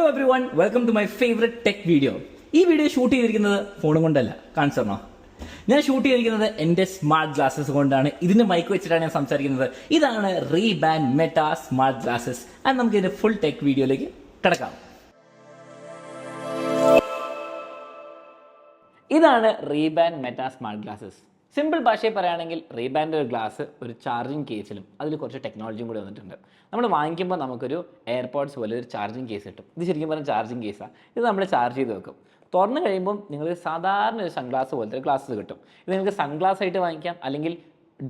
Hello everyone, welcome to my favourite tech video. ഈ video shoot ചെയ്തിരിക്കുന്നത് ഫോണും കൊണ്ടല്ല, കാണിച്ചോ. ഞാൻ ഷൂട്ട് ചെയ്തിരിക്കുന്നത് എൻ്റെ സ്മാർട്ട് ഗ്ലാസസ് കൊണ്ടാണ്. ഇതിന് മൈക്ക് വെച്ചിട്ടാണ് ഞാൻ സംസാരിക്കുന്നത്. ഇതാണ് റീബാൻ മെറ്റ സ്മാർട്ട് ഗ്ലാസസ്. ആൻഡ് നമുക്ക് ഇതിന്റെ ഫുൾ ടെക് വീഡിയോയിലേക്ക് കിടക്കാം. ഇതാണ് റീബാൻ മെറ്റ സ്മാർട്ട് ഗ്ലാസസ്. സിമ്പിൾ ഭാഷയിൽ പറയുകയാണെങ്കിൽ റീബാൻ്റെ ഒരു ഗ്ലാസ് ഒരു ചാർജിങ് കേസിലും അതിൽ കുറച്ച് ടെക്നോളജിയും കൂടി വന്നിട്ടുണ്ട്. നമ്മൾ വാങ്ങിക്കുമ്പോൾ നമുക്കൊരു എയർപോഡ്സ് പോലെ ഒരു ചാർജിങ് കേസ് കിട്ടും. ഇത് ശരിക്കും പറഞ്ഞാൽ ചാർജിങ് കേസാണ്. ഇത് നമ്മൾ ചാർജ് ചെയ്ത് വെക്കും. തുറന്നു കഴിയുമ്പം നിങ്ങൾക്ക് സാധാരണ ഒരു സൺഗ്ലാസ് പോലത്തെ ഒരു ഗ്ലാസ് കിട്ടും. ഇത് നിങ്ങൾക്ക് സൺഗ്ലാസ് ആയിട്ട് വാങ്ങിക്കാം, അല്ലെങ്കിൽ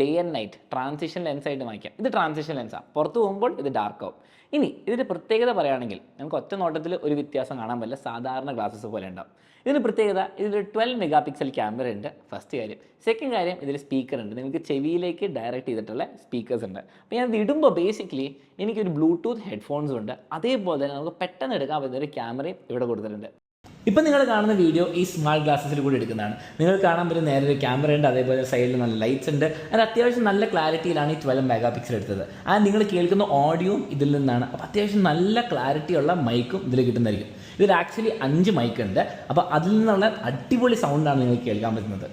day and night transition lens ആയിട്ട് വാങ്ങിക്കാം. ഇത് ട്രാൻസിഷൻ ലെൻസാണ്. പുറത്ത് പോകുമ്പോൾ ഇത് ഡാർക്ക് ആവും. ഇനി ഇതിൻ്റെ പ്രത്യേകത പറയുകയാണെങ്കിൽ നമുക്ക് ഒറ്റ നോട്ടത്തിൽ ഒരു വ്യത്യാസം കാണാൻ പറ്റില്ല, സാധാരണ ഗ്ലാസസ് പോലെ ഉണ്ടാവും. ഇതിന് പ്രത്യേകത, ഇതിൽ 12 മെഗാ പിക്സൽ ക്യാമറ ഉണ്ട്, ഫസ്റ്റ് കാര്യം. സെക്കൻഡ് കാര്യം, ഇതിൽ സ്പീക്കർ ഉണ്ട്. നിങ്ങൾക്ക് ചെവിയിലേക്ക് ഡയറക്റ്റ് ചെയ്തിട്ടുള്ള സ്പീക്കേഴ്സ് ഉണ്ട്. അപ്പോൾ ഞാൻ ഇത് ഇടുമ്പോൾ ബേസിക്കലി എനിക്കൊരു ബ്ലൂടൂത്ത് ഹെഡ്ഫോൺസും ഉണ്ട്. അതേപോലെ തന്നെ നമുക്ക് പെട്ടെന്ന് എടുക്കാൻ പറ്റുന്ന ഒരു ക്യാമറയും ഇവിടെ കൊടുത്തിട്ടുണ്ട്. ഇപ്പം നിങ്ങൾ കാണുന്ന വീഡിയോ ഈ സ്മാർട്ട് ഗ്ലാസസിൽ കൂടി എടുക്കുന്നതാണ്. നിങ്ങൾ കാണാൻ പറ്റുന്ന നേരെ ഒരു ക്യാമറ ഉണ്ട്, അതേപോലെ സൈഡിൽ നല്ല ലൈറ്റ്സ് ഉണ്ട്. അത് അത്യാവശ്യം നല്ല ക്ലാരിറ്റിയിലാണ് ഈ 12 മെഗാ പിക്സൽ എടുത്തത്. ആൻഡ് നിങ്ങൾ കേൾക്കുന്ന ഓഡിയോയും ഇതിൽ നിന്നാണ്. അപ്പോൾ അത്യാവശ്യം നല്ല ക്ലാരിറ്റിയുള്ള മൈക്കും ഇതിൽ കിട്ടുന്നതായിരിക്കും. ഇതിൽ ആക്ച്വലി 5 മൈക്ക് ഉണ്ട്. അപ്പോൾ അതിൽ നിന്നുള്ള അടിപൊളി സൗണ്ടാണ് നിങ്ങൾക്ക് കേൾക്കാൻ പറ്റുന്നത്.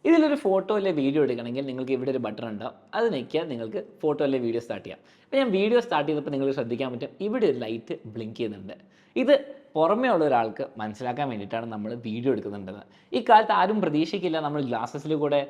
ഇതിലൊരു ഫോട്ടോ അല്ലെ വീഡിയോ എടുക്കണമെങ്കിൽ നിങ്ങൾക്ക് ഇവിടെ ഒരു ബട്ടൺ ഉണ്ടാവും. അത് ഞെക്കിയാൽ നിങ്ങൾക്ക് ഫോട്ടോ അല്ലെ വീഡിയോ സ്റ്റാർട്ട് ചെയ്യാം. അപ്പോൾ ഞാൻ വീഡിയോ സ്റ്റാർട്ട് ചെയ്തപ്പോൾ നിങ്ങൾക്ക് ശ്രദ്ധിക്കാൻ പറ്റും, ഇവിടെ ഒരു ലൈറ്റ് ബ്ലിങ്ക് ചെയ്യുന്നുണ്ട്. ഇത് പുറമേ ഉള്ള ഒരാൾക്ക് മനസ്സിലാക്കാൻ വേണ്ടിയിട്ടാണ് നമ്മൾ വീഡിയോ എടുക്കുന്നുണ്ടെന്ന്. ഈ കാലത്ത് ആരും പ്രതീക്ഷിക്കില്ല നമ്മൾ ഗ്ലാസസിൽ കൂടെ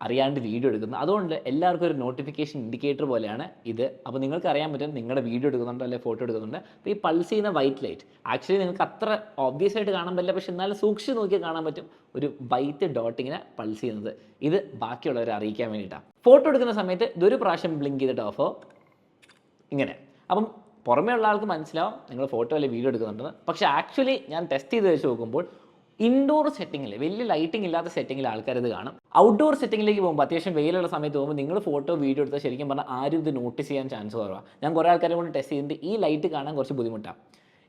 അറിയാണ്ട് വീഡിയോ എടുക്കുന്നത്. അതുകൊണ്ട് എല്ലാവർക്കും ഒരു നോട്ടിഫിക്കേഷൻ ഇൻഡിക്കേറ്റർ പോലെയാണ് ഇത്. അപ്പോൾ നിങ്ങൾക്ക് അറിയാൻ പറ്റും നിങ്ങളുടെ വീഡിയോ എടുക്കുന്നുണ്ടോ അല്ലെങ്കിൽ ഫോട്ടോ എടുക്കുന്നുണ്ട്. അപ്പോൾ ഈ പൾസ് ചെയ്യുന്ന വൈറ്റ് ലൈറ്റ് ആക്ച്വലി നിങ്ങൾക്ക് അത്ര ഓബ്വിയസ് ആയിട്ട് കാണാൻ പറ്റില്ല, പക്ഷെ എന്നാലും സൂക്ഷിച്ച് നോക്കിയാൽ കാണാൻ പറ്റും ഒരു വൈറ്റ് ഡോട്ട് ഇങ്ങനെ പൾസ് ചെയ്യുന്നത്. ഇത് ബാക്കിയുള്ളവരെ അറിയിക്കാൻ വേണ്ടിയിട്ടാണ്. ഫോട്ടോ എടുക്കുന്ന സമയത്ത് ഇതൊരു പ്രാവശ്യം ബ്ലിങ്ക് ചെയ്തിട്ട് ഓഫോ ഇങ്ങനെ. അപ്പം പുറമേ ഉള്ള ആൾക്ക് മനസ്സിലാവും നിങ്ങൾ ഫോട്ടോ അല്ലെങ്കിൽ വീഡിയോ എടുക്കുന്നുണ്ടെന്ന്. പക്ഷേ ആക്ച്വലി ഞാൻ ടെസ്റ്റ് ചെയ്ത് വെച്ച് നോക്കുമ്പോൾ ഇൻഡോർ സെറ്റിങ്ങിൽ, വലിയ ലൈറ്റിംഗ് ഇല്ലാത്ത സെറ്റിങ്ങിൽ ആൾക്കാരത് കാണും. ഔട്ട്ഡോർ സെറ്റിങ്ങിലേക്ക് പോകുമ്പോൾ, അത്യാവശ്യം വെയിലുള്ള സമയത്ത് പോകുമ്പോൾ നിങ്ങൾ ഫോട്ടോ വീഡിയോ എടുത്താൽ ശരിക്കും പറഞ്ഞാൽ ആരും ഇത് നോട്ടീസ് ചെയ്യാൻ ചാൻസ് കുറവാണ്. ഞാൻ കുറേ ആൾക്കാരെ കൊണ്ട് ടെസ്റ്റ് ചെയ്തിട്ട് ഈ ലൈറ്റ് കാണാൻ കുറച്ച് ബുദ്ധിമുട്ടാണ്.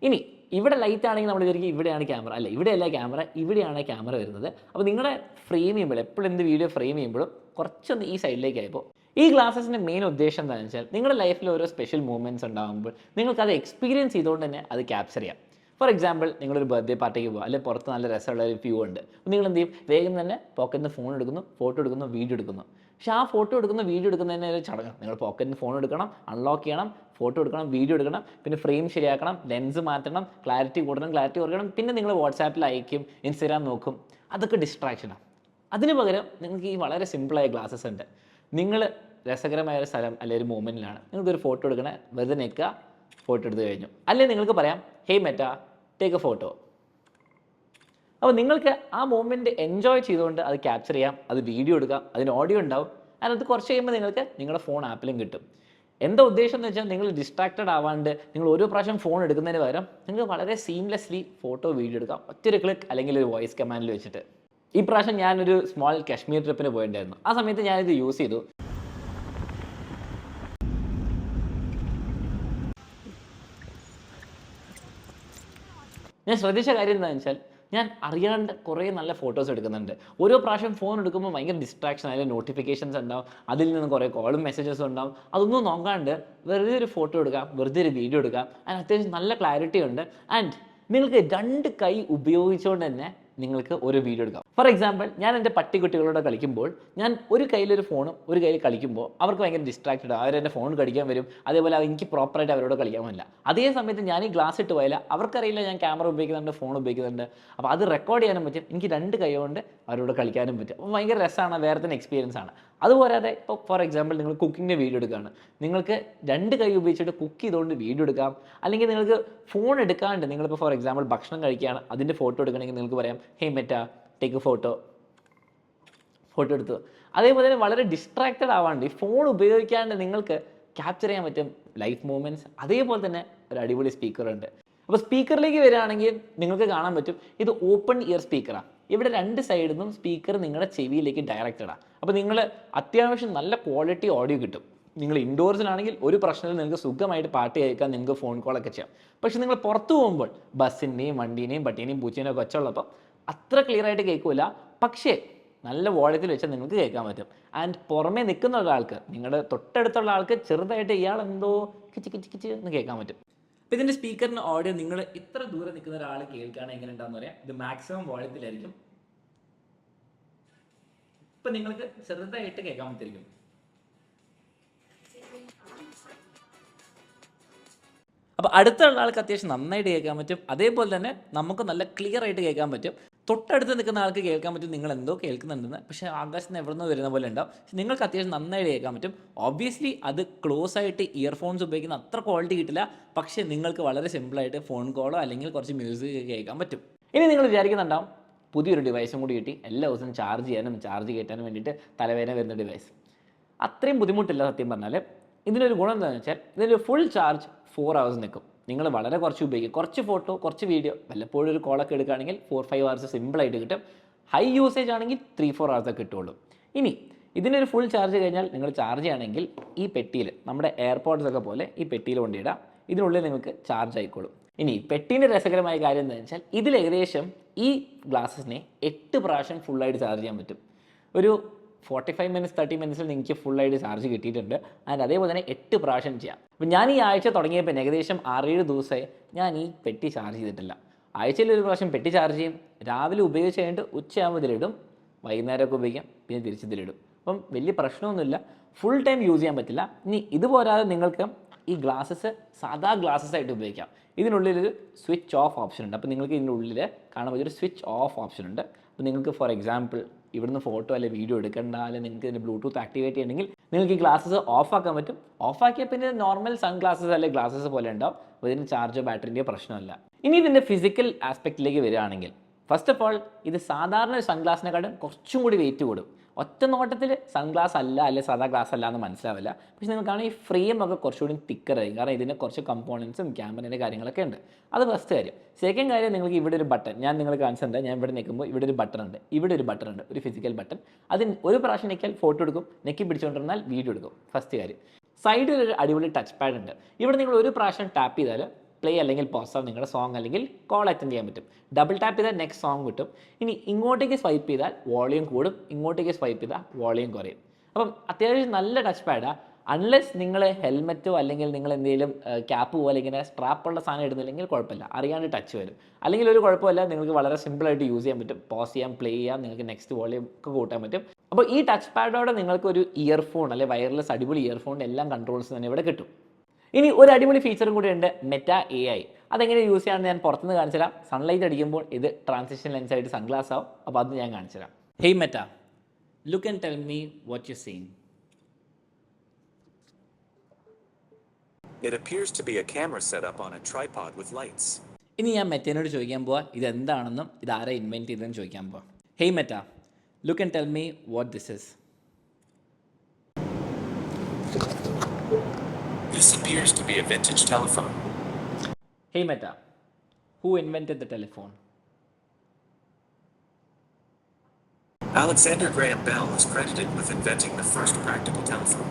ഇനി ഇവിടെ ലൈറ്റ് ആണെങ്കിൽ നമ്മൾ വിചാരിക്കും ഇവിടെയാണ് ക്യാമറ. അല്ല, ഇവിടെയല്ല ക്യാമറ, ഇവിടെയാണ് ക്യാമറ വരുന്നത്. അപ്പോൾ നിങ്ങളുടെ ഫ്രെയിം ചെയ്യുമ്പോൾ, എപ്പോഴും എന്ത് വീഡിയോ ഫ്രെയിം ചെയ്യുമ്പോഴും കുറച്ചൊന്ന് ഈ സൈഡിലേക്ക് ആയപ്പോൾ. ഈ ഗ്ലാസസിൻ്റെ മെയിൻ ഉദ്ദേശം എന്താണെന്ന് വെച്ചാൽ നിങ്ങളുടെ ലൈഫിൽ ഓരോ സ്പെഷ്യൽ മൂമെൻറ്റ്സ് ഉണ്ടാകുമ്പോൾ നിങ്ങൾക്കത് എക്സ്പീരിയൻസ് ചെയ്തുകൊണ്ട് തന്നെ അത് ക്യാപ്ചർ ചെയ്യാം. ഫോർ എക്സാമ്പിൾ, നിങ്ങളൊരു ബർത്ത്ഡേ പാർട്ടിക്ക് പോകുക, അല്ലെങ്കിൽ പുറത്ത് നല്ല രസമുള്ള ഒരു വ്യൂ ഉണ്ട്. നിങ്ങൾ എന്ത് ചെയ്യും, വേഗം തന്നെ പോക്കറ്റിൽ നിന്ന് ഫോൺ എടുക്കുന്നു, ഫോട്ടോ എടുക്കുന്നു, വീഡിയോ എടുക്കുന്നു. പക്ഷേ ആ ഫോട്ടോ എടുക്കുന്ന വീഡിയോ എടുക്കുന്നതിന് ഒരു ചടങ്ങ്. നിങ്ങൾ പോക്കറ്റിൽ നിന്ന് ഫോൺ എടുക്കണം, അൺലോക്ക് ചെയ്യണം, ഫോട്ടോ എടുക്കണം, വീഡിയോ എടുക്കണം, പിന്നെ ഫ്രെയിം ശരിയാക്കണം, ലെൻസ് മാറ്റണം, ക്ലാരിറ്റി കൂട്ടണം, ക്ലാരിറ്റി കുറയ്ക്കണം, പിന്നെ നിങ്ങൾ വാട്സാപ്പിൽ അയക്കും, ഇൻസ്റ്റാഗ്രാം നോക്കും. അതൊക്കെ ഡിസ്ട്രാക്ഷനാണ്. അതിന് പകരം നിങ്ങൾക്ക് ഈ വളരെ സിമ്പിളായ ഗ്ലാസസ് ഉണ്ട്. നിങ്ങൾ രസകരമായ ഒരു സ്ഥലം അല്ലെങ്കിൽ ഒരു മൂമെൻറ്റിലാണ്, നിങ്ങൾക്കൊരു ഫോട്ടോ എടുക്കണേ, വെറുതെ നിൽക്കുക, ഫോട്ടോ എടുത്ത് കഴിഞ്ഞു. അല്ലെങ്കിൽ നിങ്ങൾക്ക് പറയാം, hey Meta take A photo. അപ്പോൾ നിങ്ങൾക്ക് ആ മൂമെൻറ്റ് എൻജോയ് ചെയ്തുകൊണ്ട് അത് ക്യാപ്ചർ ചെയ്യാം, അത് വീഡിയോ എടുക്കാം, അതിന് ഓഡിയോ ഉണ്ടാവും. അതിനകത്ത് കുറച്ച് കഴിയുമ്പോൾ നിങ്ങൾക്ക് നിങ്ങളുടെ ഫോൺ ആപ്പിലും കിട്ടും. എന്താ ഉദ്ദേശം എന്ന് വെച്ചാൽ നിങ്ങൾ ഡിസ്ട്രാക്റ്റഡ് ആവാണ്ട് നിങ്ങൾ ഓരോ പ്രാവശ്യം ഫോൺ എടുക്കുന്നതിന് പകരം നിങ്ങൾക്ക് വളരെ സീംലെസ്ലി ഫോട്ടോ വീഡിയോ എടുക്കാം, ഒറ്റൊരു ക്ലിക്ക് അല്ലെങ്കിൽ ഒരു വോയിസ് കമാൻഡിൽ വെച്ചിട്ട്. ഈ പ്രാവശ്യം ഞാനൊരു സ്മോൾ കാശ്മീർ ട്രിപ്പിന് പോയിട്ടുണ്ടായിരുന്നു. ആ സമയത്ത് ഞാനിത് യൂസ് ചെയ്തു. ഞാൻ ശ്രദ്ധിച്ച കാര്യം എന്താണെന്ന് വെച്ചാൽ ഞാൻ അറിയാണ്ട് കുറേ നല്ല ഫോട്ടോസ് എടുക്കുന്നുണ്ട്. ഓരോ പ്രാവശ്യം ഫോൺ എടുക്കുമ്പോൾ ഭയങ്കര ഡിസ്ട്രാക്ഷൻ, അതിൽ നോട്ടിഫിക്കേഷൻസ് ഉണ്ടാവും, അതിൽ നിന്ന് കുറേ കോളും മെസ്സേജസും ഉണ്ടാവും. അതൊന്നും നോക്കാണ്ട് വെറുതെ ഒരു ഫോട്ടോ എടുക്കാം, വെറുതെ ഒരു വീഡിയോ എടുക്കാം. അതിന് അത്യാവശ്യം നല്ല ക്ലാരിറ്റി ഉണ്ട്. ആൻഡ് നിങ്ങൾക്ക് 2 കൈ ഉപയോഗിച്ചുകൊണ്ട് തന്നെ നിങ്ങൾക്ക് ഒരു വീഡിയോ എടുക്കാം. ഫോർ എക്സാമ്പിൾ, ഞാൻ എൻ്റെ പട്ടിക്കുട്ടികളോട് കളിക്കുമ്പോൾ ഞാൻ ഒരു കയ്യിലൊരു ഫോണും ഒരു കയ്യിൽ കളിക്കുമ്പോൾ അവർക്ക് ഭയങ്കര ഡിസ്ട്രാക്റ്റഡ്, അവരെൻ്റെ ഫോൺ കടിക്കാൻ വരും. അതേപോലെ എനിക്ക് പ്രോപ്പറായിട്ട് അവരോട് കളിക്കാൻ പറ്റില്ല. അതേ സമയത്ത് ഞാൻ ഈ ഗ്ലാസ് ഇട്ട് പോയാൽ അവർക്കറിയില്ല ഞാൻ ക്യാമറ ഉപയോഗിക്കുന്നുണ്ട്, ഫോൺ ഉപയോഗിക്കുന്നുണ്ട്. അപ്പോൾ അത് റെക്കോർഡ് ചെയ്യാനും പറ്റും, എനിക്ക് 2 കൈ കൊണ്ട് അവരോട് കളിക്കാനും പറ്റും. അപ്പോൾ ഭയങ്കര രസമാണ്, വേറെ തന്നെ എക്സ്പീരിയൻസ് ആണ്. അതുപോരാതെ ഇപ്പോൾ ഫോർ എക്സാമ്പിൾ നിങ്ങൾ കുക്കിങ്ങിൻ്റെ വീഡിയോ എടുക്കുകയാണ്, നിങ്ങൾക്ക് 2 കൈ ഉപയോഗിച്ചിട്ട് കുക്ക് ചെയ്തുകൊണ്ട് വീഡിയോ എടുക്കാം. അല്ലെങ്കിൽ നിങ്ങൾക്ക് ഫോൺ എടുക്കാണ്ട് നിങ്ങളിപ്പോൾ ഫോർ എക്സാമ്പിൾ ഭക്ഷണം കഴിക്കുകയാണ്, അതിൻ്റെ ഫോട്ടോ എടുക്കണമെങ്കിൽ നിങ്ങൾക്ക് പറയാം, ഹേയ് മെറ്റ ടേക്ക് ഫോട്ടോ എടുത്തു. അതേപോലെ തന്നെ വളരെ ഡിസ്ട്രാക്റ്റഡ് ആവാണ്ട് ഈ ഫോൺ ഉപയോഗിക്കാണ്ട് നിങ്ങൾക്ക് ക്യാപ്ചർ ചെയ്യാൻ പറ്റും ലൈഫ് മൂമെൻറ്റ്സ്. അതേപോലെ തന്നെ ഒരു അടിപൊളി സ്പീക്കറുണ്ട്. അപ്പോൾ സ്പീക്കറിലേക്ക് വരികയാണെങ്കിൽ നിങ്ങൾക്ക് കാണാൻ പറ്റും ഇത് ഓപ്പൺ ഇയർ സ്പീക്കറാണ്. ഇവിടെ 2 സൈഡിൽ നിന്നും സ്പീക്കർ നിങ്ങളുടെ ചെവിയിലേക്ക് ഡയറക്റ്റഡാണ്. അപ്പോൾ നിങ്ങൾ അത്യാവശ്യം നല്ല ക്വാളിറ്റി ഓഡിയോ കിട്ടും. നിങ്ങൾ ഇൻഡോർസിലാണെങ്കിൽ ഒരു പ്രശ്നത്തിൽ നിങ്ങൾക്ക് സുഖമായിട്ട് പാട്ട് കേൾക്കാൻ, നിങ്ങൾക്ക് ഫോൺ കോളൊക്കെ ചെയ്യാം. പക്ഷേ നിങ്ങൾ പുറത്തു പോകുമ്പോൾ ബസ്സിൻ്റെയും വണ്ടീനെയും പട്ടീനെയും പൂച്ചേനെയും ഒക്കെ ഒച്ചയുള്ളപ്പോൾ അത്ര ക്ലിയർ ആയിട്ട് കേൾക്കില്ല. പക്ഷേ നല്ല വോളിയത്തിൽ വെച്ചാൽ നിങ്ങൾക്ക് കേൾക്കാൻ പറ്റും. ആൻഡ് പുറമേ നിൽക്കുന്ന ഒരാൾക്ക്, നിങ്ങളുടെ തൊട്ടടുത്തുള്ള ആൾക്ക് ചെറുതായിട്ട് ഇയാൾ എന്തോ കിച്ച് കിച്ച് കിച്ച് എന്ന് കേൾക്കാൻ പറ്റും. അപ്പോൾ ഇതിൻ്റെ സ്പീക്കറിൻ്റെ ഓഡിയോ നിങ്ങൾ ഇത്ര ദൂരെ നിൽക്കുന്ന ഒരാൾ കേൾക്കുകയാണെങ്കിൽ എങ്ങനെ ഉണ്ടാകുന്ന പറയാം, ഇത് മാക്സിമം വോളിയത്തിലായിരിക്കും. ഇപ്പം നിങ്ങൾക്ക് ചെറുതായിട്ട് കേൾക്കാൻ പറ്റിയിരിക്കും. അപ്പോൾ അടുത്തുള്ള ആൾക്ക് അത്യാവശ്യം നന്നായിട്ട് കേൾക്കാൻ പറ്റും. അതേപോലെ തന്നെ നമുക്ക് നല്ല ക്ലിയർ ആയിട്ട് കേൾക്കാൻ പറ്റും. തൊട്ടടുത്ത് നിൽക്കുന്ന ആൾക്ക് കേൾക്കാൻ പറ്റും നിങ്ങൾ എന്തോ കേൾക്കുന്നുണ്ടെന്ന്, പക്ഷേ ആകാശത്ത് നിന്ന് എവിടെ നിന്ന് വരുന്ന പോലെ ഉണ്ടാവും. നിങ്ങൾക്ക് അത്യാവശ്യം നന്നായിട്ട് കേൾക്കാൻ പറ്റും. ഒബ്വിയസ്ലി അത് ക്ലോസ് ആയിട്ട് ഇയർഫോൺസ് ഉപയോഗിക്കുന്ന അത്ര ക്വാളിറ്റി കിട്ടില്ല, പക്ഷേ നിങ്ങൾക്ക് വളരെ സിമ്പിളായിട്ട് ഫോൺ കോളോ അല്ലെങ്കിൽ കുറച്ച് മ്യൂസിക് കേൾക്കാൻ പറ്റും. ഇനി നിങ്ങൾ വിചാരിക്കുന്നുണ്ടാവും പുതിയൊരു ഡിവൈസും കൂടി കിട്ടി, എല്ലാ ദിവസവും ചാർജ് ചെയ്യാനും ചാർജ് കയറ്റാനും വേണ്ടിയിട്ട് തലവേദന വരുന്ന ഡിവൈസ്. അത്രയും ബുദ്ധിമുട്ടില്ല സത്യം പറഞ്ഞാൽ. ഇതിനൊരു ഗുണം എന്താണെന്ന് വെച്ചാൽ ഇതിനൊരു ഫുൾ ചാർജ് 4 hours നിൽക്കും. നിങ്ങൾ വളരെ കുറച്ച് ഉപയോഗിക്കും, കുറച്ച് ഫോട്ടോ കുറച്ച് വീഡിയോ വല്ലപ്പോഴും ഒരു കോളൊക്കെ എടുക്കുകയാണെങ്കിൽ 4-5 hours സിമ്പിളായിട്ട് കിട്ടും. ഹൈ യൂസേജ് ആണെങ്കിൽ 3-4 hours കിട്ടുള്ളൂ. ഇനി ഇതിനൊരു ഫുൾ ചാർജ് കഴിഞ്ഞാൽ നിങ്ങൾ ചാർജ് ചെയ്യുകയാണെങ്കിൽ ഈ പെട്ടിയിൽ നമ്മുടെ എയർപോഡ്സ് ഒക്കെ പോലെ ഈ പെട്ടിയിൽ കൊണ്ടിടാം, ഇതിനുള്ളിൽ നിങ്ങൾക്ക് ചാർജ് ആയിക്കോളും. ഇനി പെട്ടീൻ്റെ രസകരമായ കാര്യം എന്താണെന്ന് വെച്ചാൽ ഇതിൽ ഏകദേശം ഈ ഗ്ലാസസിനെ 8 പ്രാവശ്യം ഫുള്ളായിട്ട് ചാർജ് ചെയ്യാൻ പറ്റും. ഒരു 45 minutes 30 minutes നിങ്ങൾക്ക് ഫുള്ളായിട്ട് ചാർജ് കിട്ടിയിട്ടുണ്ട്. ആൻഡ് അതേപോലെ തന്നെ 8 പ്രാവശ്യം ചെയ്യാം. അപ്പോൾ ഞാൻ ഈ ആഴ്ച തുടങ്ങിയപ്പോൾ ഏകദേശം 6-7 ദിവസമായി ഞാൻ ഈ പെട്ടി ചാർജ് ചെയ്തിട്ടില്ല. ആഴ്ചയിൽ ഒരു പ്രാവശ്യം പെട്ടി ചാർജ് ചെയ്യും, രാവിലെ ഉപയോഗിച്ച് കഴിഞ്ഞിട്ട് ഉച്ചയാകുമ്പോൾ ഇതിലിടും, വൈകുന്നേരമൊക്കെ ഉപയോഗിക്കാം, പിന്നെ തിരിച്ചിതിലിടും. അപ്പം വലിയ പ്രശ്നമൊന്നുമില്ല, ഫുൾ ടൈം യൂസ് ചെയ്യാൻ പറ്റില്ല. ഇനി ഇതുപോരാതെ നിങ്ങൾക്ക് ഈ ഗ്ലാസസ് സാധാ ഗ്ലാസസ് ആയിട്ട് ഉപയോഗിക്കാം. ഇതിനുള്ളിലൊരു സ്വിച്ച് ഓഫ് ഓപ്ഷൻ ഉണ്ട്. അപ്പോൾ നിങ്ങൾക്ക് ഇതിൻ്റെ ഉള്ളിൽ കാണാൻ പറ്റിയൊരു സ്വിച്ച് ഓഫ് ഓപ്ഷൻ ഉണ്ട്. അപ്പോൾ നിങ്ങൾക്ക് ഫോർ എക്സാമ്പിൾ ഇവിടുന്ന് ഫോട്ടോ അല്ലെങ്കിൽ വീഡിയോ എടുക്കേണ്ട, അല്ലെങ്കിൽ നിങ്ങൾക്ക് ഇതിൻ്റെ ബ്ലൂടൂത്ത് ആക്ടിവേറ്റ് ചെയ്യണമെങ്കിൽ നിങ്ങൾക്ക് ഈ ഗ്ലാസസ് ഓഫാക്കാൻ പറ്റും. ഓഫാക്കിയാൽ പിന്നെ നോർമൽ സൺ ഗ്ലാസസ് അല്ലെങ്കിൽ ഗ്ലാസസ് പോലെ ഉണ്ടാവും. അപ്പോൾ ഇതിന് ചാർജോ ബാറ്ററിൻ്റെയോ പ്രശ്നമല്ല. ഇനി ഇതിൻ്റെ ഫിസിക്കൽ ആസ്പെക്റ്റിലേക്ക് വരികയാണെങ്കിൽ ഫസ്റ്റ് ഓഫ് ഓൾ ഇത് സാധാരണ ഒരു സൺഗ്ലാസിനെക്കാളും കുറച്ചും കൂടി വെയിറ്റ് കൂടും. ഒറ്റ നോട്ടത്തിൽ സൺഗ്ലാസ് അല്ല അല്ലെങ്കിൽ സാധാ ഗ്ലാസ് അല്ല എന്ന് മനസ്സിലാവില്ല. പക്ഷേ നിങ്ങൾക്കാണ് ഈ ഫ്രെയിം ഒക്കെ കുറച്ചുകൂടി തിക്കറായി, കാരണം ഇതിന് കുറച്ച് കമ്പോണൻസും ക്യാമറേൻ്റെ കാര്യങ്ങളൊക്കെ ഉണ്ട്. അത് ഫസ്റ്റ് കാര്യം. സെക്കൻഡ് കാര്യം, നിങ്ങൾക്ക് ഇവിടെ ഒരു ബട്ടൺ ഞാൻ നിങ്ങൾക്ക് കാണിച്ചിട്ടുണ്ട്. ഞാൻ ഇവിടെ നിൽക്കുമ്പോൾ ഇവിടെ ഒരു ബട്ടൺ ഉണ്ട്, ഇവിടെ ഒരു ബട്ടൺ ഉണ്ട്, ഒരു ഫിസിക്കൽ ബട്ടൺ. അതിന് ഒരു പ്രാവശ്യം നിൽക്കിയാൽ ഫോട്ടോ എടുക്കും, നെക്കി പിടിച്ചുകൊണ്ടിരുന്നാൽ വീഡിയോ എടുക്കും. ഫസ്റ്റ് കാര്യം. സൈഡിൽ ഒരു അടിപൊളി ടച്ച് പാഡ് ഉണ്ട്. ഇവിടെ നിങ്ങൾ ഒരു പ്രാവശ്യം ടാപ്പ് ചെയ്താൽ പ്ലേ അല്ലെങ്കിൽ പോസ് നിങ്ങളുടെ സോങ് അല്ലെങ്കിൽ കോൾ അറ്റൻഡ് ചെയ്യാൻ പറ്റും. ഡബിൾ ടാപ്പ് ചെയ്താൽ നെക്സ്റ്റ് സോങ് കിട്ടും. ഇനി ഇങ്ങോട്ടേക്ക് സ്വൈപ്പ് ചെയ്താൽ വോളിയം കൂടും, ഇങ്ങോട്ടേക്ക് സ്വൈപ്പ് ചെയ്താൽ വോളിയം കുറയും. അപ്പം അത്യാവശ്യം നല്ല ടച്ച് പാഡാണ്. അൺലെസ് നിങ്ങൾ ഹെൽമെറ്റോ അല്ലെങ്കിൽ നിങ്ങൾ എന്തെങ്കിലും ക്യാപ്പ് പോലെ ഇങ്ങനെ സ്ട്രാപ്പുള്ള സാധനം ഇടുന്നില്ലെങ്കിൽ കുഴപ്പമില്ല, അറിയാണ്ട് ടച്ച് വരും. അല്ലെങ്കിൽ ഒരു കുഴപ്പമില്ല, നിങ്ങൾക്ക് വളരെ സിമ്പിളായിട്ട് യൂസ് ചെയ്യാൻ പറ്റും. പോസ് ചെയ്യാം, പ്ലേ ചെയ്യാം, നിങ്ങൾക്ക് നെക്സ്റ്റ് വോളിയം ഒക്കെ കൂട്ടാൻ പറ്റും. അപ്പോൾ ഈ ടച്ച് പാഡോടെ നിങ്ങൾക്ക് ഒരു ഇയർഫോൺ അല്ലെങ്കിൽ വയർലെസ് അടിപൊളി ഇയർഫോണിൻ്റെ എല്ലാം കൺട്രോൾസ് തന്നെ ഇവിടെ കിട്ടും. ഇനി ഒരു അടിപൊളി ഫീച്ചറും കൂടി ഉണ്ട്, മെറ്റ AI. അതെങ്ങനെ യൂസ് ചെയ്യാമെന്ന് ഞാൻ പുറത്തുനിന്ന് കാണിച്ചു തരാം. സൺലൈറ്റ് അടിക്കുമ്പോൾ ഇത് ട്രാൻസിഷൻ ലെൻസ് ആയിട്ട് സൺഗ്ലാസ് ആവും. അപ്പോൾ അത് ഞാൻ കാണിച്ചു തരാം. Hey Meta, look and tell me what you seeing. It appears to be a camera setup on a tripod with lights. ഇനി ഞാൻ മെറ്റേനോട് ചോദിക്കാൻ പോവാ ഇതെന്താണെന്നും ഇതാരെ ഇൻവെൻറ്റ് ചെയ്തതെന്ന് ചോദിക്കാൻ പോവാ. Hey Meta, look and tell me what this is. This appears to be a vintage telephone. Hey Meta, who invented the telephone? Alexander Graham Bell is credited with inventing the first practical telephone.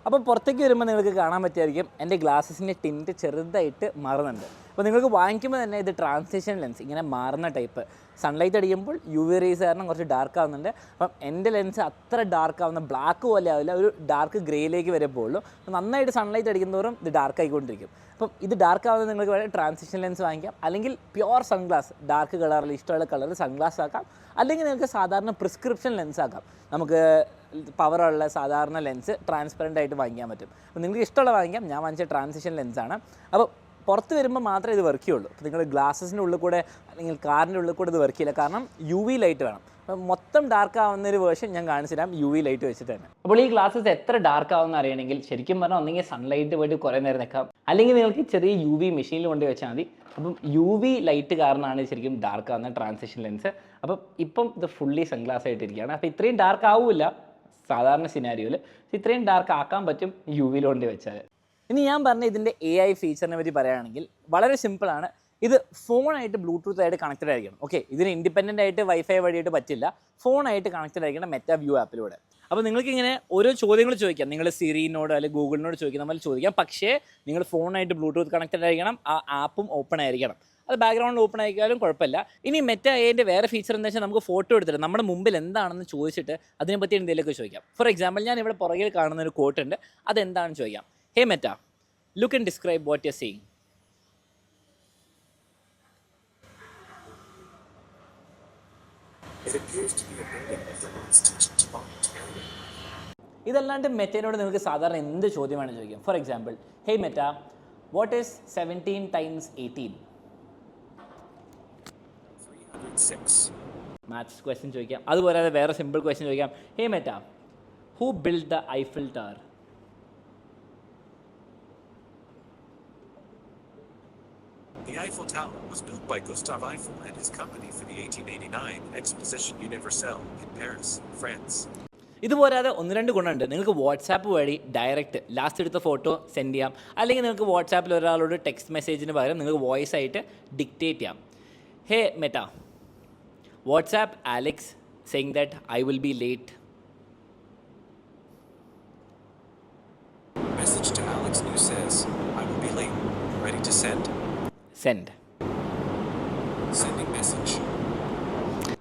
അപ്പോൾ പുറത്തേക്ക് വരുമ്പോൾ നിങ്ങൾക്ക് കാണാൻ പറ്റുമായിരിക്കും എൻ്റെ ഗ്ലാസസിൻ്റെ tint ചെറുതായിട്ട് മാറുന്നുണ്ട്. അപ്പോൾ നിങ്ങൾക്ക് വാങ്ങിക്കുമ്പോൾ തന്നെ ഇത് ട്രാൻസിഷൻ ലെൻസ് ഇങ്ങനെ മാറുന്ന ടൈപ്പ്. സൺലൈറ്റ് അടിക്കുമ്പോൾ UV റേസ് കാരണം കുറച്ച് ഡാർക്ക് ആവുന്നുണ്ട്. അപ്പം എൻ്റെ ലെൻസ് അത്ര ഡാർക്ക് ആവുന്ന ബ്ലാക്ക് പോലെ ആവില്ല, ഒരു ഡാർക്ക് ഗ്രേയിലേക്ക് വരെ പോകുള്ളൂ. നന്നായിട്ട് സൺലൈറ്റ് അടിക്കുന്നതോറും ഇത് ഡാർക്ക് ആയിക്കൊണ്ടിരിക്കും. അപ്പം ഇത് ഡാർക്ക് ആവുന്നത് നിങ്ങൾക്ക് വേണമെങ്കിൽ ട്രാൻസിഷൻ ലെൻസ് വാങ്ങിക്കാം, അല്ലെങ്കിൽ പ്യുവർ സൺഗ്ലാസ് ഡാർക്ക് കളറിൽ ഇഷ്ടമുള്ള കളറിൽ സൺഗ്ലാസ് ആക്കാം, അല്ലെങ്കിൽ നിങ്ങൾക്ക് സാധാരണ പ്രിസ്ക്രിപ്ഷൻ ലെൻസ് ആക്കാം. നമുക്ക് പവറുള്ള സാധാരണ ലെൻസ് ട്രാൻസ്പെറൻ്റ് ആയിട്ട് വാങ്ങിക്കാൻ പറ്റും. അപ്പോൾ നിങ്ങൾക്ക് ഇഷ്ടമുള്ള വാങ്ങിക്കാം. ഞാൻ വാങ്ങിച്ച ട്രാൻസിഷൻ ലെൻസാണ്. അപ്പോൾ പുറത്ത് വരുമ്പോൾ മാത്രമേ ഇത് വർക്ക് ചെയ്യുള്ളൂ. അപ്പോൾ നിങ്ങൾ ഗ്ലാസസിൻ്റെ ഉള്ളിൽ കൂടെ അല്ലെങ്കിൽ കാറിൻ്റെ ഉള്ളിൽ കൂടെ ഇത് വർക്ക് ചെയ്യില്ല, കാരണം UV ലൈറ്റ് വേണം. അപ്പോൾ മൊത്തം ഡാർക്ക് ആവുന്ന ഒരു വേർഷൻ ഞാൻ കാണിച്ചു തരാം UV ലൈറ്റ് വെച്ചിട്ട് തന്നെ. അപ്പോൾ ഈ ഗ്ലാസസ് എത്ര ഡാർക്ക് ആവുമെന്ന് അറിയണമെങ്കിൽ ശരിക്കും പറഞ്ഞാൽ ഒന്നെങ്കിൽ സൺലൈറ്റ് പോയിട്ട് കുറേ നേരം നിൽക്കാം, അല്ലെങ്കിൽ നിങ്ങൾക്ക് ചെറിയ UV മെഷീനിൽ കൊണ്ട് വെച്ചാൽ മതി. അപ്പം UV ലൈറ്റ് കാരണമാണ് ശരിക്കും ഡാർക്ക് ആവുന്ന ട്രാൻസിഷൻ ലെൻസ്. അപ്പം ഇപ്പം ഇത് ഫുള്ളി സൺഗ്ലാസ് ആയിട്ടിരിക്കുകയാണ്. അപ്പോൾ ഇത്രയും ഡാർക്ക് ആവില്ല സാധാരണ സിനാരിയോയിൽ, ഇത്രയും ഡാർക്ക് ആക്കാൻ പറ്റും UV കൊണ്ട് വെച്ചാൽ. ഇനി ഞാൻ പറഞ്ഞ ഇതിൻ്റെ AI ഫീച്ചറിനെ പറ്റി പറയുകയാണെങ്കിൽ വളരെ സിമ്പിളാണ്. ഇത് ഫോണായിട്ട് ബ്ലൂടൂത്ത് ആയിട്ട് കണക്റ്റഡ് ആയിരിക്കണം. ഓക്കെ, ഇതിന് ഇൻഡിപെൻഡൻ്റ് ആയിട്ട് വൈഫൈ വഴിയായിട്ട് പറ്റില്ല, ഫോണായിട്ട് കണക്റ്റഡ് ആയിരിക്കണം മെറ്റ വ്യൂ ആപ്പിലൂടെ. അപ്പോൾ നിങ്ങൾക്ക് ഇങ്ങനെ ഓരോ ചോദ്യങ്ങൾ ചോദിക്കാം, നിങ്ങൾ സിറിനോട് അല്ലെങ്കിൽ ഗൂഗിളിനോട് ചോദിക്കുന്ന പോലെ ചോദിക്കാം. പക്ഷേ നിങ്ങൾ ഫോണായിട്ട് ബ്ലൂടൂത്ത് കണക്റ്റഡ് ആയിരിക്കണം, ആ ആപ്പും ഓപ്പൺ ആയിരിക്കണം. അത് ബാക്ക്ഗ്രൗണ്ടിൽ ഓപ്പൺ ആയിക്കാലും കുഴപ്പമില്ല. ഇനി മെറ്റ AIൻ്റെ വേറെ ഫീച്ചർ എന്താ വെച്ചാൽ നമുക്ക് ഫോട്ടോ എടുത്തിട്ട് നമ്മുടെ മുമ്പിൽ എന്താണെന്ന് ചോദിച്ചിട്ട് അതിനെപ്പറ്റി എന്തെങ്കിലുമൊക്കെ ചോദിക്കാം. ഫോർ എക്സാമ്പിൾ ഞാൻ ഇവിടെ പുറകിൽ കാണുന്ന ഒരു കോട്ടുണ്ട്, അതെന്താണെന്ന് ചോദിക്കാം. ഹേ Meta, Look and describe what you're seeing. It appears to be a building with the words teach Ontario. ഇതല്ലാണ്ട് മെറ്റയോട് നിങ്ങൾക്ക് സാധാരണ എന്ത് ചോദ്യമാണ് ചോദിക്കാം. For example, hey Meta, what is 17 times 18? 306. Maths question ചോദിക്കാം. അതുപോലെ വേറെ സിമ്പിൾ ക്വസ്റ്റ്യൻ ചോദിക്കാം. Hey Meta, who build the Eiffel tower? The Eiffel Tower was built by Gustave Eiffel and his company for the 1889 Exposition Universelle in Paris, France. ഇതുപോരാതെ ഒന്ന് രണ്ട് ഗുണമുണ്ട്. നിങ്ങൾക്ക് WhatsApp വഴി direct last എടുത്ത ഫോട്ടോ സെൻഡ് ചെയ്യാം. അല്ലെങ്കിൽ നിങ്ങൾക്ക് വാട്സാപ്പിൽ ഒരാളോട് ടെക്സ്റ്റ് മെസ്സേജിന് പകരം നിങ്ങൾക്ക് വോയിസ് ആയിട്ട് ഡിക്റ്റേറ്റ് ചെയ്യാം. Hey Meta, WhatsApp Alex saying that I will be late. Message to Alex New says, I will be late. Ready to send? Send. Sending message.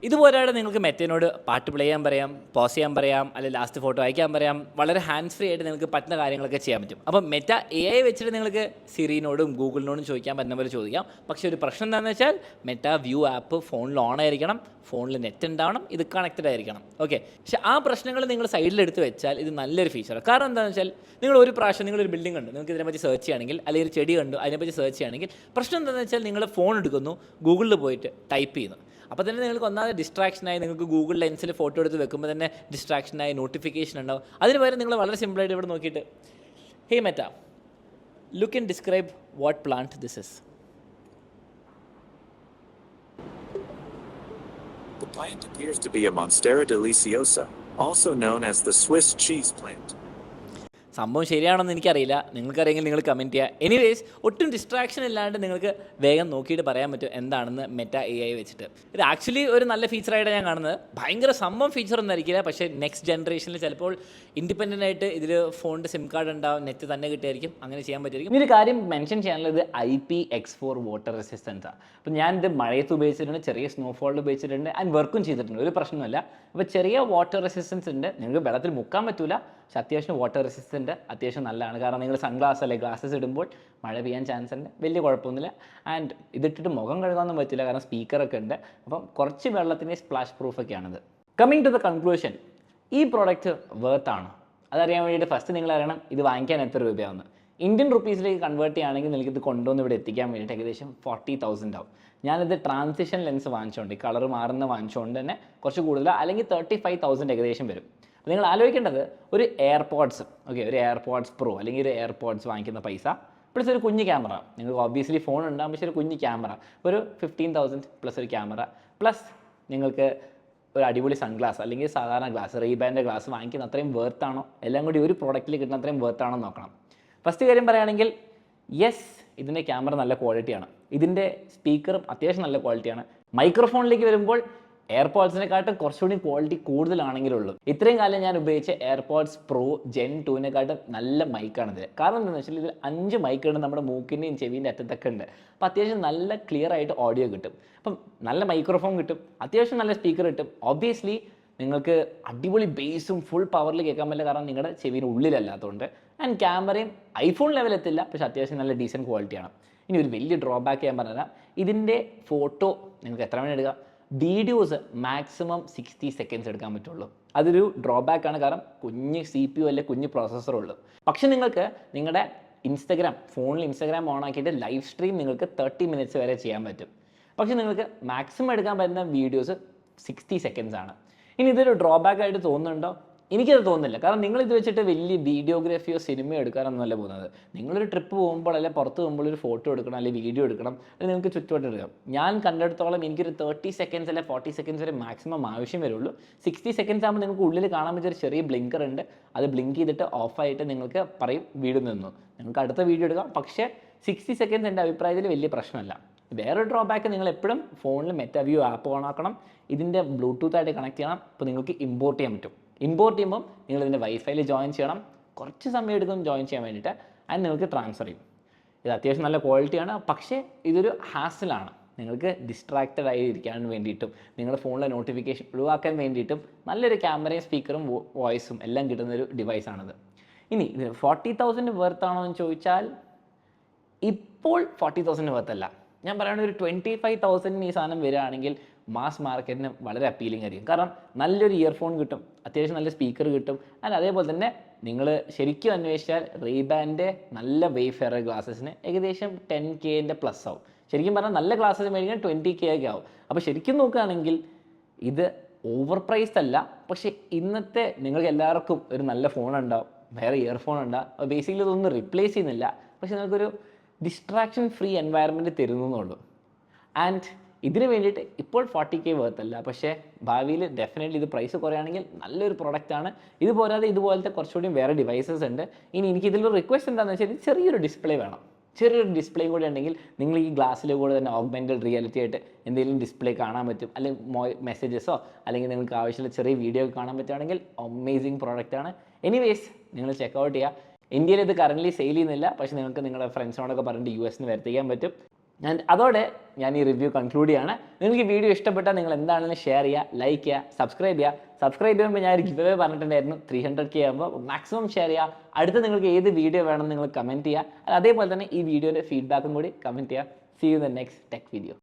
ഇതുപോലെയാണ് നിങ്ങൾക്ക് മെറ്റേനോട് പാട്ട് പ്ലേ ചെയ്യാൻ പറയാം, പോസ് ചെയ്യാൻ പറയാം, അല്ലെങ്കിൽ ലാസ്റ്റ് ഫോട്ടോ അയക്കാൻ പറയാം. വളരെ ഹാൻഡ്സ് ഫ്രീ ആയിട്ട് നിങ്ങൾക്ക് പറ്റുന്ന കാര്യങ്ങളൊക്കെ ചെയ്യാൻ പറ്റും. അപ്പം മെറ്റ AI വെച്ചിട്ട് നിങ്ങൾക്ക് സിറിനോടും ഗൂഗിളിനോടും ചോദിക്കാൻ പറ്റുന്ന പോലെ ചോദിക്കാം. പക്ഷേ ഒരു പ്രശ്നം എന്താണെന്ന് വെച്ചാൽ മെറ്റ വ്യൂ ആപ്പ് ഫോണിൽ ഓൺ ആയിരിക്കണം, ഫോണിൽ നെറ്റ് ഉണ്ടാവണം, ഇത് കണക്റ്റഡ് ആയിരിക്കണം. ഓക്കെ, പക്ഷേ ആ പ്രശ്നങ്ങൾ നിങ്ങൾ സൈഡിലെടുത്ത് വെച്ചാൽ ഇത് നല്ലൊരു ഫീച്ചറാണ്. കാരണം എന്താണെന്ന് വെച്ചാൽ നിങ്ങൾ ഒരു പ്രാവശ്യം നിങ്ങളൊരു ബിൽഡിംഗ് കണ്ടു, നിങ്ങൾക്ക് ഇതിനെപ്പറ്റി സെർച്ച് ചെയ്യുകയാണെങ്കിൽ, അല്ലെങ്കിൽ ഒരു ചെടി കണ്ടു അതിനെപ്പറ്റി സെർച്ച് ചെയ്യുകയാണെങ്കിൽ, പ്രശ്നം എന്താണെന്ന് വെച്ചാൽ നിങ്ങൾ ഫോൺ എടുക്കുന്നു, ഗൂഗിളിൽ പോയിട്ട് ടൈപ്പ് ചെയ്യുന്നു. അപ്പോൾ തന്നെ നിങ്ങൾക്ക് ഒന്നാമത് ഡിസ്ട്രാക്ഷനായി, നിങ്ങൾക്ക് ഗൂഗിൾ ലെൻസിൽ ഫോട്ടോ എടുത്ത് വെക്കുമ്പോൾ തന്നെ ഡിസ്ട്രാക്ഷനായി നോട്ടിഫിക്കേഷൻ ഉണ്ടാവും. അതിന് പകരം നിങ്ങൾ വളരെ സിമ്പിളായിട്ട് ഇവിടെ നോക്കിയിട്ട് hey Meta, look and describe what plant this is. The plant appears to be a Monstera deliciosa, also known as the Swiss cheese plant. സംഭവം ശരിയാണെന്ന് എനിക്കറിയില്ല, നിങ്ങൾക്കറിയെങ്കിൽ നിങ്ങൾ കമൻറ്റ് ചെയ്യുക. എനിവേസ്, ഒട്ടും ഡിസ്ട്രാക്ഷൻ ഇല്ലാണ്ട് നിങ്ങൾക്ക് വേഗം നോക്കിയിട്ട് പറയാൻ പറ്റും എന്താണെന്ന് മെറ്റ AI വെച്ചിട്ട്. ഇത് ആക്ച്വലി ഒരു നല്ല ഫീച്ചറായിട്ടാണ് ഞാൻ കാണുന്നത്. ഭയങ്കര സംഭവം ഫീച്ചറൊന്നും ആയിരിക്കില്ല, പക്ഷേ നെക്സ്റ്റ് ജനറേഷനിൽ ചിലപ്പോൾ ഇൻഡിപെൻഡൻ്റ് ആയിട്ട് ഇതിൽ ഫോണിൻ്റെ സിം കാർഡ് ഉണ്ടാവും, നെറ്റ് തന്നെ കിട്ടുമായിരിക്കും, അങ്ങനെ ചെയ്യാൻ പറ്റുമായിരിക്കും. ഒരു കാര്യം മെൻഷൻ ചെയ്യാനുള്ളത് IPX4 വാട്ടർ റെസിസ്റ്റൻസ് ആണ്. അപ്പോൾ ഞാനിത് മഴയത്ത് ഉപയോഗിച്ചിട്ടുണ്ട്, ചെറിയ സ്നോഫോളിൽ ഉപയോഗിച്ചിട്ടുണ്ട്, ആൻഡ് വർക്കും ചെയ്തിട്ടുണ്ട്, ഒരു പ്രശ്നമല്ല. അപ്പോൾ ചെറിയ വാട്ടർ റെസിസ്റ്റൻസ് ഉണ്ട്, നിങ്ങൾക്ക് വെള്ളത്തിൽ മുക്കാൻ പറ്റില്ല, പക്ഷേ അത്യാവശ്യം വാട്ടർ റെസിസ്റ്റൻ്റ് അത്യാവശ്യം നല്ലതാണ്. കാരണം നിങ്ങൾ സൺഗ്ലാസ് അല്ലെങ്കിൽ ഗ്ലാസസ് ഇടുമ്പോൾ മഴ പെയ്യാൻ ചാൻസ് ഉണ്ട്, വലിയ കുഴപ്പമൊന്നുമില്ല. ആൻഡ് ഇതിട്ടിട്ട് മുഖം കഴുകാനൊന്നും പറ്റില്ല, കാരണം സ്പീക്കറൊക്കെ ഉണ്ട്. അപ്പം കുറച്ച് വെള്ളത്തിൻ്റെ സ്പ്ലാഷ് പ്രൂഫൊക്കെയാണിത്. കമ്മിങ് ടു ദ കൺക്ലൂഷൻ, ഈ പ്രോഡക്റ്റ് വർത്ത് ആണ്. അതറിയാൻ വേണ്ടിയിട്ട് ഫസ്റ്റ് നിങ്ങൾ അറിയണം ഇത് വാങ്ങിക്കാൻ എത്ര രൂപയാവുന്നു. ഇന്ത്യൻ റുപ്പീസിലേക്ക് കൺവേർട്ട് ചെയ്യുകയാണെങ്കിൽ നിങ്ങൾക്ക് ഇത് കൊണ്ടുവന്ന് ഇവിടെ എത്തിക്കാൻ വേണ്ടിയിട്ട് ഏകദേശം 40,000 ആവും. ഞാനിത് ട്രാൻസിഷൻ ലെൻസ് വാങ്ങിച്ചുകൊണ്ട്, ഈ കളർ മാറുന്ന വാങ്ങിച്ചുകൊണ്ട് തന്നെ കുറച്ച് കൂടുതൽ, അല്ലെങ്കിൽ 35,000 ഏകദേശം വരും. അപ്പോൾ നിങ്ങൾ ആലോചിക്കേണ്ടത് ഒരു എയർപോഡ്സ്, ഓക്കെ, ഒരു എയർപോഡ്സ് പ്രോ അല്ലെങ്കിൽ ഒരു എയർപോഡ്സ് വാങ്ങിക്കുന്ന പൈസ പ്ലസ് ഒരു കുഞ്ഞ് ക്യാമറ. നിങ്ങൾക്ക് ഒബ്വിയസ്ലി ഫോൺ ഉണ്ടാകും, പക്ഷേ ഒരു കുഞ്ഞ് ക്യാമറ, ഒരു 15,000 പ്ലസ് ഒരു ക്യാമറ, പ്ലസ് നിങ്ങൾക്ക് ഒരു അടിപൊളി സൺഗ്ലാസ് അല്ലെങ്കിൽ സാധാരണ ഗ്ലാസ്, റീബാൻ്റെ ഗ്ലാസ് വാങ്ങിക്കുന്ന അത്രയും വേർത്താണോ, എല്ലാം കൂടി ഒരു പ്രോഡക്റ്റിൽ കിട്ടുന്ന അത്രയും വേർത്താണോ നോക്കണം. ഫസ്റ്റ് കാര്യം പറയുകയാണെങ്കിൽ, യെസ്, ഇതിൻ്റെ ക്യാമറ നല്ല ക്വാളിറ്റിയാണ്, ഇതിൻ്റെ സ്പീക്കറും അത്യാവശ്യം നല്ല ക്വാളിറ്റിയാണ്. മൈക്രോഫോണിലേക്ക് വരുമ്പോൾ എയർപോഡ്സിനെക്കാട്ടും കുറച്ചുകൂടി ക്വാളിറ്റി കൂടുതലാണെങ്കിലുള്ളൂ. ഇത്രയും കാലം ഞാൻ ഉപയോഗിച്ച എയർപോഡ്സ് പ്രോ Gen 2 നല്ല മൈക്കാണിത്. കാരണം എന്താണെന്ന് വെച്ചാൽ ഇതിൽ 5 മൈക്കുണ്ട്, നമ്മുടെ മൂക്കിൻ്റെയും ചെവിൻ്റെ അറ്റത്തൊക്കെ ഉണ്ട്. അപ്പോൾ അത്യാവശ്യം നല്ല ക്ലിയർ ആയിട്ട് ഓഡിയോ കിട്ടും. അപ്പം നല്ല മൈക്രോഫോൺ കിട്ടും, അത്യാവശ്യം നല്ല സ്പീക്കർ കിട്ടും. ഒബ്വിയസ്ലി നിങ്ങൾക്ക് അടിപൊളി ബേസും ഫുൾ പവറിൽ കേൾക്കാൻ പറ്റില്ല, കാരണം നിങ്ങളുടെ ചെവിയുടെ ഉള്ളിലല്ലാത്തതുകൊണ്ട്. ആൻഡ് ക്യാമറയും ഐഫോൺ ലെവലെത്തില്ല, പക്ഷേ അത്യാവശ്യം നല്ല ഡീസൻറ്റ് ക്വാളിറ്റിയാണ്. ഇനി ഒരു വലിയ ഡ്രോബാക്ക് ഞാൻ പറഞ്ഞുതരാം. ഇതിൻ്റെ ഫോട്ടോ നിങ്ങൾക്ക് എത്ര വേണം എടുക്കാം, വീഡിയോസ് മാക്സിമം 60 seconds എടുക്കാൻ പറ്റുള്ളൂ. അതൊരു ഡ്രോബാക്കാണ്, കാരണം കുഞ്ഞ് CPU അല്ലെ കുഞ്ഞ് പ്രോസസ്സറുള്ളൂ. പക്ഷെ നിങ്ങൾക്ക് നിങ്ങളുടെ ഫോണിൽ ഇൻസ്റ്റാഗ്രാം ഓൺ ആക്കിയിട്ട് ലൈവ് സ്ട്രീം നിങ്ങൾക്ക് 30 minutes വരെ ചെയ്യാൻ പറ്റും. പക്ഷെ നിങ്ങൾക്ക് മാക്സിമം എടുക്കാൻ പറ്റുന്ന വീഡിയോസ് 60 seconds ആണ്. ഇനി ഇതൊരു ഡ്രോബാക്ക് ആയിട്ട് തോന്നുന്നുണ്ടോ? എനിക്കത് തോന്നുന്നില്ല. കാരണം നിങ്ങളിത് വെച്ചിട്ട് വലിയ വീഡിയോഗ്രാഫിയോ സിനിമയോ എടുക്കാനൊന്നുമല്ല പോകുന്നത്. നിങ്ങളൊരു ട്രിപ്പ് പോകുമ്പോൾ അല്ലെങ്കിൽ പുറത്ത് പോകുമ്പോൾ ഒരു ഫോട്ടോ എടുക്കണം, അല്ലെങ്കിൽ വീഡിയോ എടുക്കണം, അല്ലെങ്കിൽ നിങ്ങൾക്ക് ചുറ്റുവട്ടം എടുക്കാം. ഞാൻ കണ്ടെടുത്തോളം എനിക്കൊരു 30 seconds അല്ലെങ്കിൽ 40 seconds വരെ മാക്സിമം ആവശ്യം വരുള്ളൂ. 60 seconds ആകുമ്പോൾ നിങ്ങൾക്ക് ഉള്ളിൽ കാണാൻ പറ്റിയ ഒരു ചെറിയ ബ്ലിങ്കർ ഉണ്ട്, അത് ബ്ലിങ്ക് ചെയ്തിട്ട് ഓഫായിട്ട് നിങ്ങൾക്ക് പറയും വീഡിയോ നിന്നു, നിങ്ങൾക്ക് അടുത്ത വീഡിയോ എടുക്കാം. പക്ഷേ 60 seconds എൻ്റെ അഭിപ്രായത്തിൽ വലിയ പ്രശ്നമല്ല. വേറൊരു ഡ്രോബാക്ക്, നിങ്ങൾ എപ്പോഴും ഫോണിൽ മെറ്റാവ്യൂ ആപ്പ് ഓൺ ആക്കണം, ഇതിൻ്റെ ബ്ലൂടൂത്ത് ആയിട്ട് കണക്ട് ചെയ്യണം. അപ്പോൾ നിങ്ങൾക്ക് ഇമ്പോർട്ട് ചെയ്യാൻ പറ്റും. ഇമ്പോർട്ട് ചെയ്യുമ്പം നിങ്ങൾ ഇതിൻ്റെ വൈഫൈയിൽ ജോയിൻ ചെയ്യണം, കുറച്ച് സമയം എടുക്കും ജോയിൻ ചെയ്യാൻ വേണ്ടിയിട്ട്, ആൻഡ് നിങ്ങൾക്ക് ട്രാൻസ്ഫർ ചെയ്യും. ഇത് അത്യാവശ്യം നല്ല ക്വാളിറ്റിയാണ്, പക്ഷേ ഇതൊരു ഹാസിലാണ്. നിങ്ങൾക്ക് ഡിസ്ട്രാക്റ്റഡ് ആയി ഇരിക്കാൻ വേണ്ടിയിട്ടും നിങ്ങളുടെ ഫോണിലെ നോട്ടിഫിക്കേഷൻ ഒഴിവാക്കാൻ വേണ്ടിയിട്ടും നല്ലൊരു ക്യാമറയും സ്പീക്കറും വോയിസും എല്ലാം കിട്ടുന്നൊരു ഡിവൈസാണിത്. ഇനി ഇത് 40,000 വർത്താണോ എന്ന് ചോദിച്ചാൽ ഇപ്പോൾ 40,000 വർത്തല്ല. ഞാൻ പറയുകയാണെങ്കിൽ ഒരു 25,000 ഈ സാധനം വരികയാണെങ്കിൽ മാസ് മാർക്കറ്റിന് വളരെ അപ്പീലിംഗ് ആയിരിക്കും. കാരണം നല്ലൊരു ഇയർഫോൺ കിട്ടും, അത്യാവശ്യം നല്ല സ്പീക്കർ കിട്ടും. ആൻഡ് അതേപോലെ തന്നെ നിങ്ങൾ ശരിക്കും അന്വേഷിച്ചാൽ റീബാൻ്റെ നല്ല വെയ്ഫെയർ ഗ്ലാസസിന് ഏകദേശം 10K പ്ലസ് ആവും. ശരിക്കും പറഞ്ഞാൽ നല്ല ഗ്ലാസ്സസ് മേടിക്കാൻ 20K ഒക്കെ ആവും. അപ്പോൾ ശരിക്കും നോക്കുകയാണെങ്കിൽ ഇത് ഓവർ പ്രൈസ്ഡ് അല്ല. പക്ഷേ ഇന്നത്തെ നിങ്ങൾക്ക് എല്ലാവർക്കും ഒരു നല്ല ഫോൺ ഉണ്ടാവും, വേറെ ഇയർഫോൺ ഉണ്ടാവും. ബേസിക്കലി ഇതൊന്നും റീപ്ലേസ് ചെയ്യുന്നില്ല, പക്ഷേ നിങ്ങൾക്കൊരു ഡിസ്ട്രാക്ഷൻ ഫ്രീ എൻവയറമെൻറ്റ് തരുന്നുള്ളൂ. ആൻഡ് ഇതിന് വേണ്ടിയിട്ട് ഇപ്പോൾ 40K വർത്തല്ല, പക്ഷേ ഭാവിയിൽ ഡെഫിനറ്റ്ലി ഇത് പ്രൈസ് കുറയുകയാണെങ്കിൽ നല്ലൊരു പ്രൊഡക്റ്റാണ്. ഇത് പോരാതെ ഇതുപോലത്തെ കുറച്ചുകൂടി വേറെ ഡിവൈസസ് ഉണ്ട്. ഇനി എനിക്ക് ഇതിലൊരു റിക്വസ്റ്റ് എന്താണെന്ന് വെച്ചാൽ ചെറിയൊരു ഡിസ്പ്ലേ വേണം. ചെറിയൊരു ഡിസ്പ്ലേയും കൂടി ഉണ്ടെങ്കിൽ നിങ്ങൾ ഈ ഗ്ലാസ്സിൽ കൂടെ തന്നെ ഓഗ്മെൻറ്റഡ് റിയാലിറ്റി ആയിട്ട് എന്തെങ്കിലും ഡിസ്പ്ലേ കാണാൻ പറ്റും, അല്ലെങ്കിൽ മെസ്സേജസോ അല്ലെങ്കിൽ നിങ്ങൾക്ക് ആവശ്യമുള്ള ചെറിയ വീഡിയോ കാണാൻ പറ്റുകയാണെങ്കിൽ അമേസിങ് പ്രോഡക്റ്റാണ്. എനിവേസ് നിങ്ങൾ ചെക്കൗട്ട് ചെയ്യുക. ഇന്ത്യയിൽ ഇത് കറൻ്റ്ലി സെയിൽ ചെയ്യുന്നില്ല, പക്ഷേ നിങ്ങൾക്ക് നിങ്ങളുടെ ഫ്രണ്ട്സിനോടൊക്കെ പറഞ്ഞിട്ട് US വരുത്തിക്കാൻ പറ്റും. അതോടെ ഞാൻ ഈ റിവ്യൂ കൺക്ലൂഡ് ചെയ്യാണ്. നിങ്ങൾക്ക് ഈ വീഡിയോ ഇഷ്ടപ്പെട്ടാൽ നിങ്ങൾ എന്താണെങ്കിലും ഷെയർ ചെയ്യുക, ലൈക്ക് ചെയ്യുക, സബ്സ്ക്രൈബ് ചെയ്യുക. സബ്സ്ക്രൈബ് ചെയ്യുമ്പോൾ ഞാൻ ഒരു ഗിവ് അവേ പറഞ്ഞിട്ടുണ്ടായിരുന്നു, 300K ആകുമ്പോൾ മാക്സിമം ഷെയർ ചെയ്യുക. അടുത്ത് നിങ്ങൾക്ക് ഏത് വീഡിയോ വേണമെന്ന് നിങ്ങൾ കമൻറ്റ് ചെയ്യുക. അതേപോലെ തന്നെ ഈ വീഡിയോയുടെ ഫീഡ്ബാക്കും കൂടി കമൻറ്റ് ചെയ്യുക. See you in the next tech video.